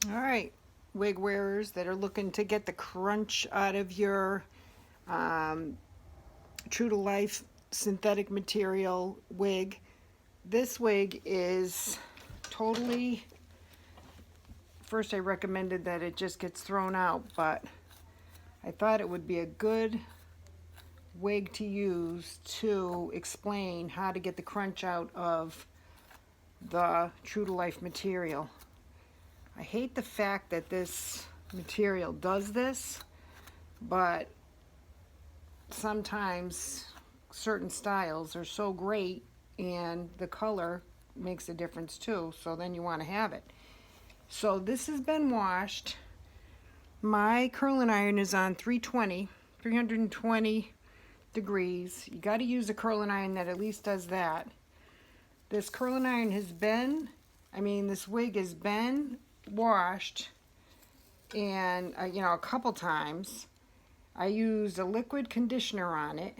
All right, wig wearers that are looking to get the crunch out of your um, True to Life synthetic material wig. This wig is totally, first I recommended that it just gets thrown out, but I thought it would be a good wig to use to explain how to get the crunch out of the True to Life material. I hate the fact that this material does this, but sometimes certain styles are so great and the color makes a difference too, so then you want to have it. So this has been washed. My curling iron is on 320 degrees. You got to use a curling iron that at least does that. This curling iron has been, this wig has been washed and a couple times. I used a liquid conditioner on it,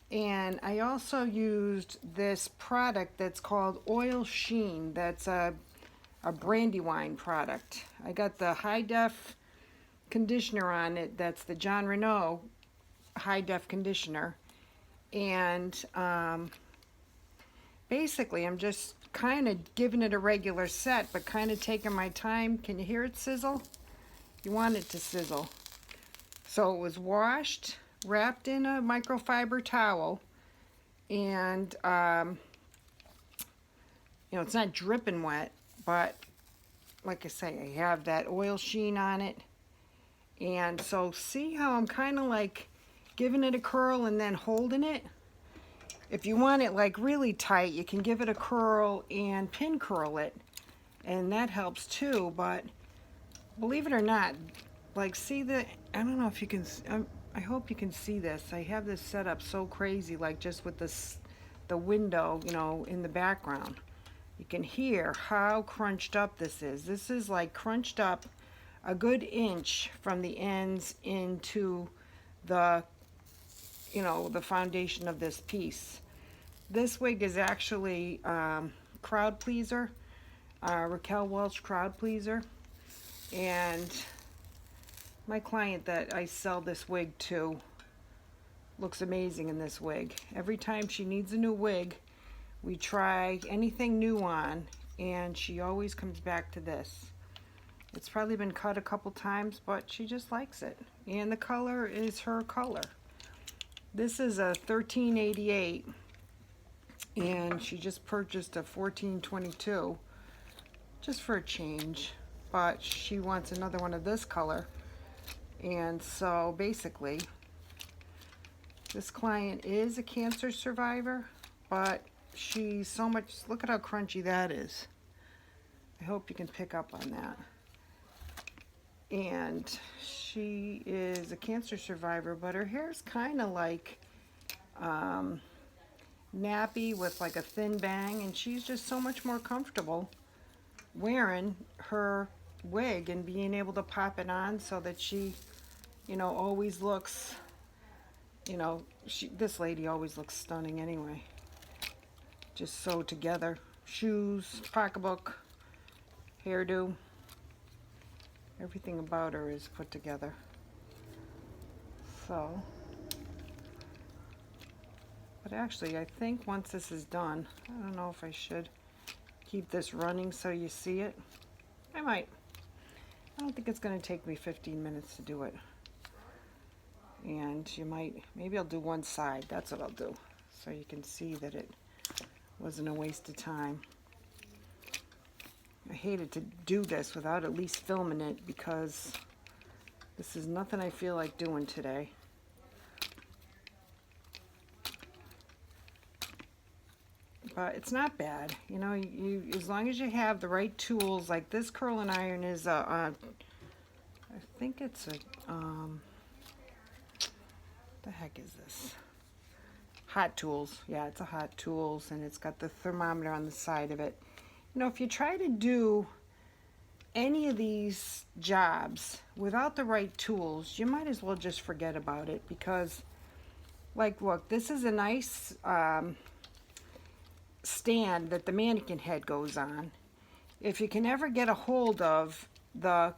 and I also used this product that's called Oil Sheen. That's a Brandywine product. I got the high def conditioner on it. That's the John Renault high def conditioner, and basically I'm just kind of giving it a regular set, but kind of taking my time. Can you hear it sizzle? You want it to sizzle. So it was washed, wrapped in a microfiber towel, and it's not dripping wet, but like I say, I have that oil sheen on it. And so see how I'm kind of like giving it a curl and then holding it? If you want it like really tight, you can give it a curl and pin curl it, and that helps too. But believe it or not, like, see the, I don't know if you can, I hope you can see this. I have this set up so crazy, like just with this, the window, in the background. You can hear how crunched up this is. This is like crunched up a good inch from the ends into the, the foundation of this piece. This wig is actually crowd pleaser, Raquel Welch crowd pleaser, and my client that I sell this wig to looks amazing in this wig. Every time she needs a new wig, we try anything new on, and she always comes back to this. It's probably been cut a couple times, but she just likes it, and the color is her color. This is a 1388, and she just purchased a 1422 just for a change, but she wants another one of this color. And so basically, this client is a cancer survivor, but she's so much, look at how crunchy that is. I hope you can pick up on that. And she is a cancer survivor, but her hair is kind of like nappy with like a thin bang, and she's just so much more comfortable wearing her wig and being able to pop it on so that she, always looks, this lady always looks stunning anyway. Just sewed together. Shoes, pocketbook, hairdo. Everything about her is put together. So, but actually I think once this is done, I don't know if I should keep this running so you see it. I might. I don't think it's going to take me 15 minutes to do it. And you might, maybe I'll do one side. That's what I'll do. So you can see that it wasn't a waste of time. I hated to do this without at least filming it, because this is nothing I feel like doing today. But it's not bad. You as long as you have the right tools, like this curling iron is I think it's a, the heck is this? Hot Tools. Yeah, it's a Hot Tools, and it's got the thermometer on the side of it. If you try to do any of these jobs without the right tools, you might as well just forget about it, because, like, look, this is a nice stand that the mannequin head goes on. If you can ever get a hold of the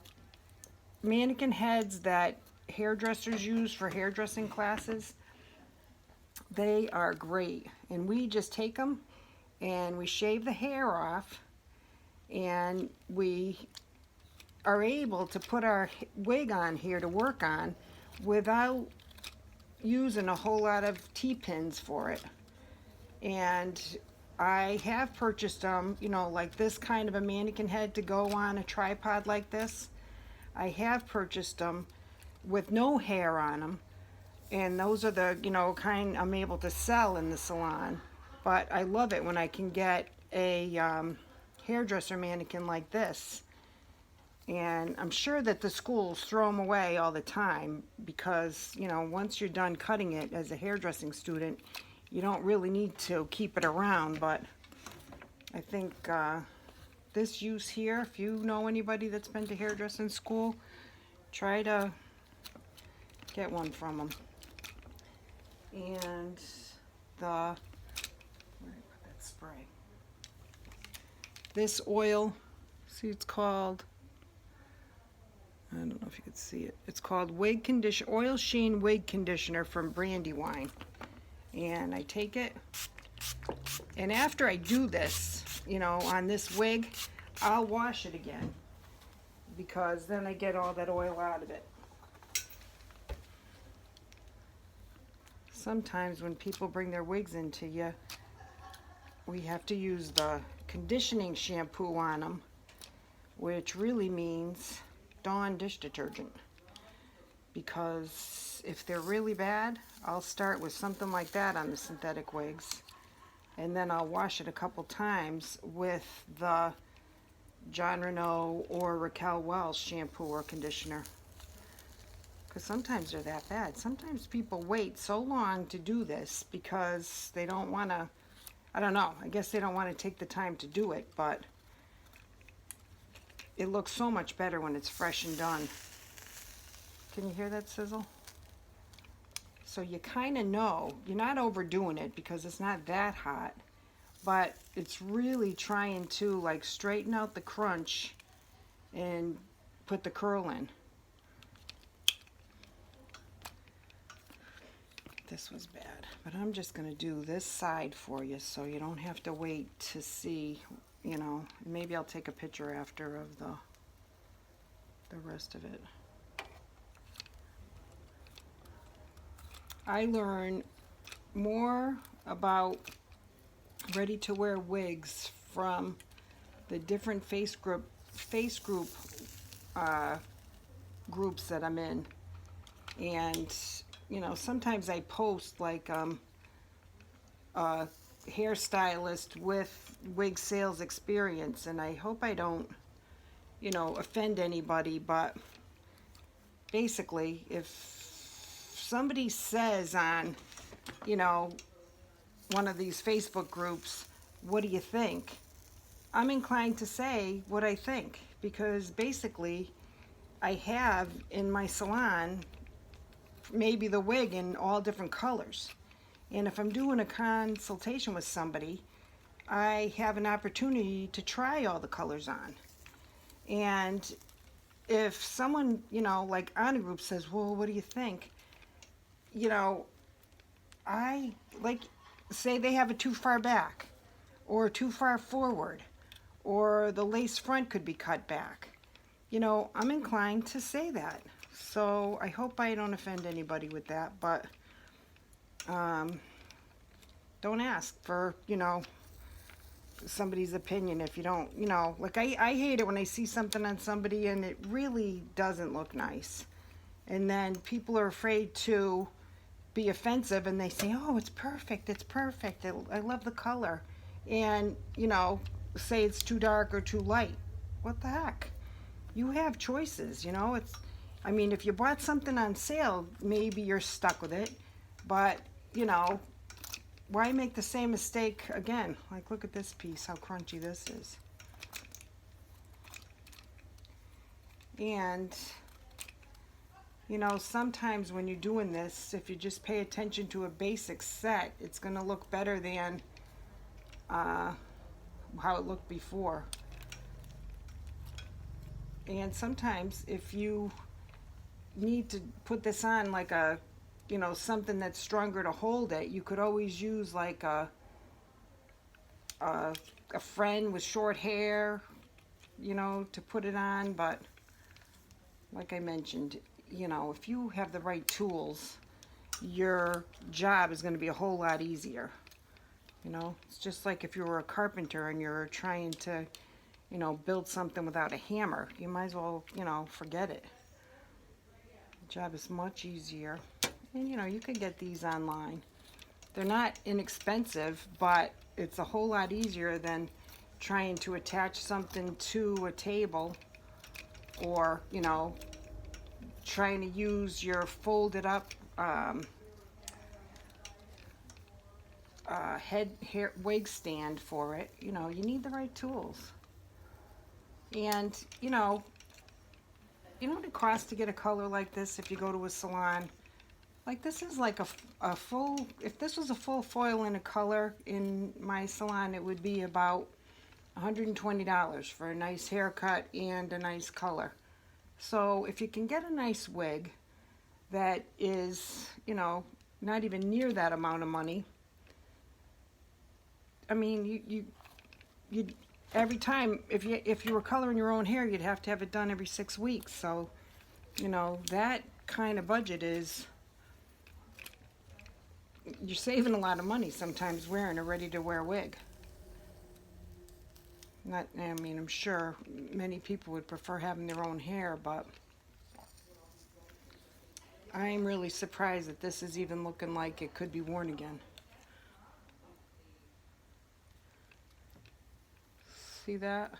mannequin heads that hairdressers use for hairdressing classes, they are great. And we just take them and we shave the hair off, and we are able to put our wig on here to work on without using a whole lot of T-pins for it. And I have purchased them, you know, like this kind of a mannequin head to go on a tripod like this. I have purchased them with no hair on them, and those are the, you know, kind I'm able to sell in the salon. But I love it when I can get a hairdresser mannequin like this. And I'm sure that the schools throw them away all the time because, you know, once you're done cutting it as a hairdressing student, you don't really need to keep it around. But I think this use here, if you know anybody that's been to hairdressing school, try to get one from them. And where did I put that spray? This oil, see, it's called, I don't know if you can see it. It's called Oil Sheen Wig Conditioner from Brandywine. And I take it, and after I do this, you know, on this wig, I'll wash it again because then I get all that oil out of it. Sometimes when people bring their wigs into you, we have to use the conditioning shampoo on them, which really means Dawn dish detergent, because if they're really bad, I'll start with something like that on the synthetic wigs, and then I'll wash it a couple times with the John Renault or Raquel Welch shampoo or conditioner, because sometimes they're that bad. Sometimes people wait so long to do this because they don't want to, I don't know, I guess they don't want to take the time to do it, but it looks so much better when it's fresh and done. Can you hear that sizzle? So you kind of know, you're not overdoing it because it's not that hot, but it's really trying to like straighten out the crunch and put the curl in. This was bad, but I'm just going to do this side for you so you don't have to wait to see, you know. Maybe I'll take a picture after of the rest of it. I learn more about ready-to-wear wigs from the different face group groups that I'm in, and you know, sometimes I post like a hairstylist with wig sales experience, and I hope I don't, you know, offend anybody, but basically if somebody says on, you know, one of these Facebook groups, what do you think? I'm inclined to say what I think, because basically I have in my salon maybe the wig in all different colors. And if I'm doing a consultation with somebody, I have an opportunity to try all the colors on. And if someone, you know, like on a group says, well, what do you think? You know, I like, say they have it too far back or too far forward, or the lace front could be cut back. You know, I'm inclined to say that. So I hope I don't offend anybody with that, but don't ask for, you know, somebody's opinion if you don't, you know, like I hate it when I see something on somebody and it really doesn't look nice. And then people are afraid to be offensive and they say, oh, it's perfect, I love the color. And, you know, say it's too dark or too light. What the heck? You have choices, you know. It's, I mean, if you bought something on sale, maybe you're stuck with it, but, you know, why make the same mistake again? Like, look at this piece, how crunchy this is. And, you know, sometimes when you're doing this, if you just pay attention to a basic set, it's going to look better than how it looked before. And sometimes if you need to put this on like a, you know, something that's stronger to hold it, you could always use like a, a friend with short hair, you know, to put it on. But like I mentioned, you know, if you have the right tools, your job is going to be a whole lot easier. You know, it's just like if you were a carpenter and you're trying to, you know, build something without a hammer. You might as well, you know, forget it. The job is much easier. And, you know, you can get these online. They're not inexpensive, but it's a whole lot easier than trying to attach something to a table, or, you know, trying to use your folded up hair wig stand for it. You know, you need the right tools. And you know what it costs to get a color like this if you go to a salon. Like this is like a full, if this was a full foil in a color in my salon, it would be about $120 for a nice haircut and a nice color. So if you can get a nice wig that is, you know, not even near that amount of money, I mean, you every time, if you were coloring your own hair, you'd have to have it done every 6 weeks. So, you know, that kind of budget is, you're saving a lot of money sometimes wearing a ready-to-wear wig. Not, I mean, I'm sure many people would prefer having their own hair, but I'm really surprised that this is even looking like it could be worn again. See that?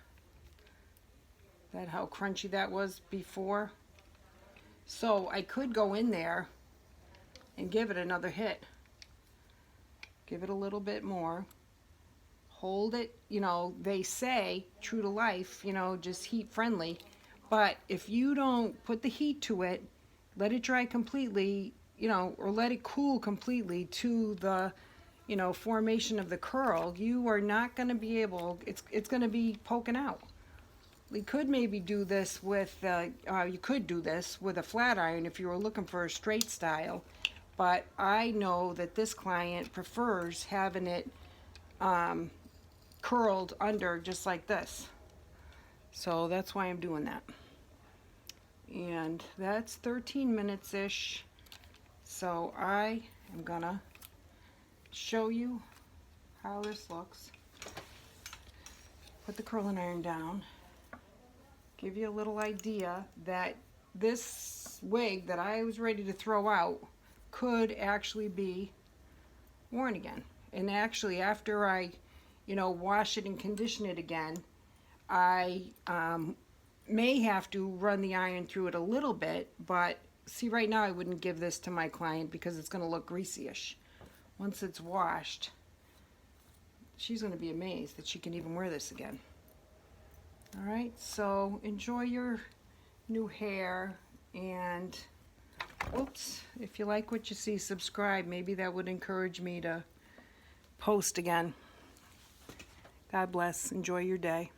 That how crunchy that was before? So I could go in there and give it another hit. Give it a little bit more. Hold it, you know, they say, true to life, you know, just heat friendly. But if you don't put the heat to it, let it dry completely, you know, or let it cool completely to the, you know, formation of the curl, you are not going to be able, it's going to be poking out. We could maybe do this with, you could do this with a flat iron if you were looking for a straight style. But I know that this client prefers having it curled under just like this. So that's why I'm doing that. And that's 13 minutes-ish. So I am gonna show you how this looks. Put the curling iron down. Give you a little idea that this wig that I was ready to throw out could actually be worn again. And actually, after I, you know, wash it and condition it again, I may have to run the iron through it a little bit, but see, right now I wouldn't give this to my client because it's going to look greasy-ish. Once it's washed, she's going to be amazed that she can even wear this again. All right, so enjoy your new hair, and oops, if you like what you see, subscribe. Maybe that would encourage me to post again. God bless. Enjoy your day.